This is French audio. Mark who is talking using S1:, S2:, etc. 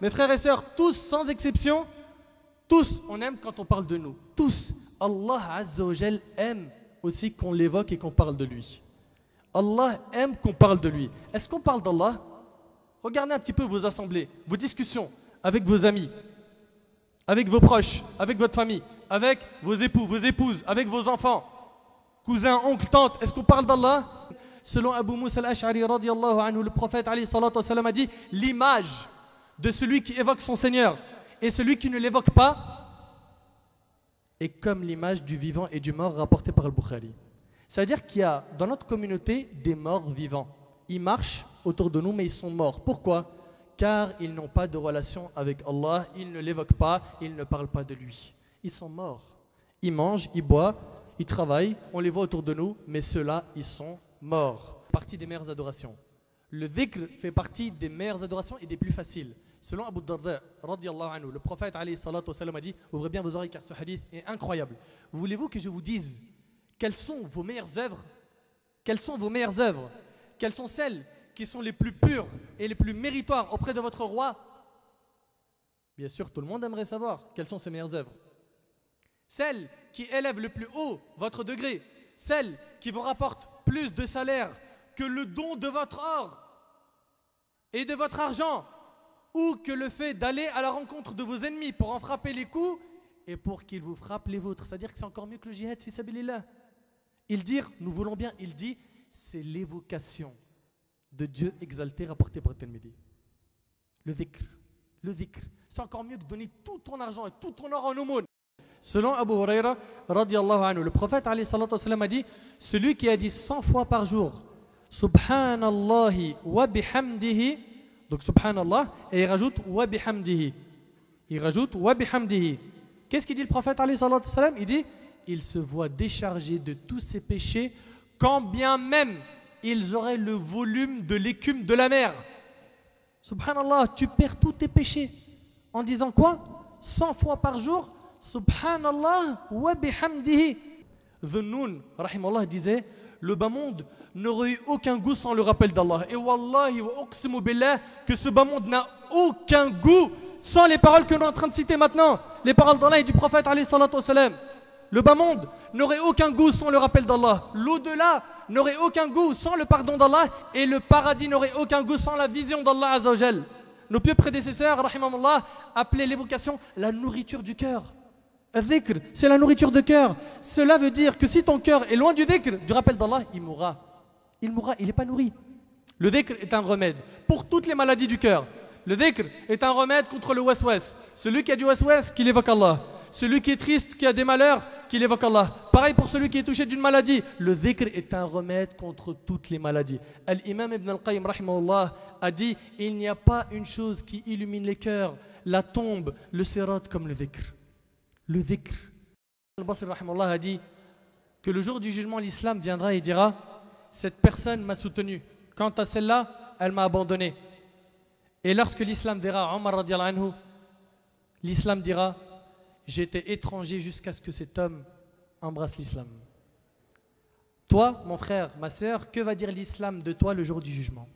S1: Mes frères et sœurs, tous sans exception, tous, on aime quand on parle de nous. Tous. Allah Azza wa Jal aime aussi qu'on l'évoque et qu'on parle de lui. Allah aime qu'on parle de lui. Est-ce qu'on parle d'Allah? Regardez un petit peu vos assemblées, vos discussions avec vos amis, avec vos proches, avec votre famille, avec vos époux, vos épouses, avec vos enfants, cousins, oncles, tantes. Est-ce qu'on parle d'Allah? Selon Abu Musa al-Ash'ari radiyallahu anhu, le prophète alayhi salatu wa salam a dit: l'image de celui qui évoque son Seigneur et celui qui ne l'évoque pas est comme l'image du vivant et du mort rapporté par Al-Bukhari. C'est-à-dire qu'il y a dans notre communauté des morts vivants. Ils marchent autour de nous mais ils sont morts. Pourquoi? Car ils n'ont pas de relation avec Allah, ils ne l'évoquent pas, ils ne parlent pas de lui. Ils sont morts. Ils mangent, ils boivent, ils travaillent, on les voit autour de nous, mais ceux-là, ils sont morts. Partie des meilleures adorations. Le dhikr fait partie des meilleures adorations et des plus faciles. Selon Abu Darda, radiyallahu anhu, le prophète alayhi salatu wa salam a dit: ouvrez bien vos oreilles car ce hadith est incroyable. Voulez-vous que je vous dise quelles sont vos meilleures œuvres? Quelles sont vos meilleures œuvres? Quelles sont celles qui sont les plus pures et les plus méritoires auprès de votre roi? Bien sûr, tout le monde aimerait savoir quelles sont ces meilleures œuvres. Celles qui élèvent le plus haut votre degré, celles qui vous rapportent plus de salaire que le don de votre or et de votre argent, ou que le fait d'aller à la rencontre de vos ennemis pour en frapper les coups et pour qu'ils vous frappent les vôtres. C'est-à-dire que c'est encore mieux que le jihad fi sabilillah. Il dit, nous voulons bien, il dit, c'est l'évocation de Dieu exalté rapporté par Tirmidhi. Le dhikr. Le dhikr. C'est encore mieux que donner tout ton argent et tout ton or en aumône. Selon Abu Huraira, radiyallahu anhu, le prophète alayhi salatu wa salam a dit: celui qui a dit 100 fois par jour Subhanallahi wa bihamdihi, donc Subhanallah, et il rajoute wa bihamdihi. Il rajoute wa bihamdihi. Qu'est-ce qu'il dit le prophète alayhi salatu wa salam? Il dit: il se voit déchargé de tous ses péchés, quand bien même ils auraient le volume de l'écume de la mer. Subhanallah, tu perds tous tes péchés. En disant quoi? 100 fois par jour, Subhanallah wa bihamdihi. Dhunnun, rahimallah, disait: le bas monde n'aurait eu aucun goût sans le rappel d'Allah. Et wallahi wa uqsimu billah, que ce bas monde n'a aucun goût sans les paroles que nous sommes en train de citer maintenant. Les paroles d'Allah et du prophète alayhi salatu wa salam. Le bas monde n'aurait aucun goût sans le rappel d'Allah. L'au-delà n'aurait aucun goût sans le pardon d'Allah. Et le paradis n'aurait aucun goût sans la vision d'Allah Azza wa Jal. Nos pieux prédécesseurs, rahimahullah, appelaient l'évocation la nourriture du cœur. Dhikr, c'est la nourriture de cœur. Cela veut dire que si ton cœur est loin du dhikr, du rappel d'Allah, il mourra. Il mourra, il n'est pas nourri. Le dhikr est un remède pour toutes les maladies du cœur. Le dhikr est un remède contre le waswas. Celui qui a du waswas, qu'il évoque Allah. Celui qui est triste, qui a des malheurs, qu'il évoque Allah. Pareil pour celui qui est touché d'une maladie. Le dhikr est un remède contre toutes les maladies. Al-Imam Ibn al-Qayyim rahimahullah a dit: il n'y a pas une chose qui illumine les cœurs, la tombe, le sirat comme le dhikr. Le dhikr. Al-Basri rahimahullah a dit que le jour du jugement, l'islam viendra et dira: cette personne m'a soutenu. Quant à celle-là, elle m'a abandonné. Et lorsque l'islam verra Omar radiyallahu anhu, l'islam dira: j'étais étranger jusqu'à ce que cet homme embrasse l'islam. Toi, mon frère, ma sœur, que va dire l'islam de toi le jour du jugement?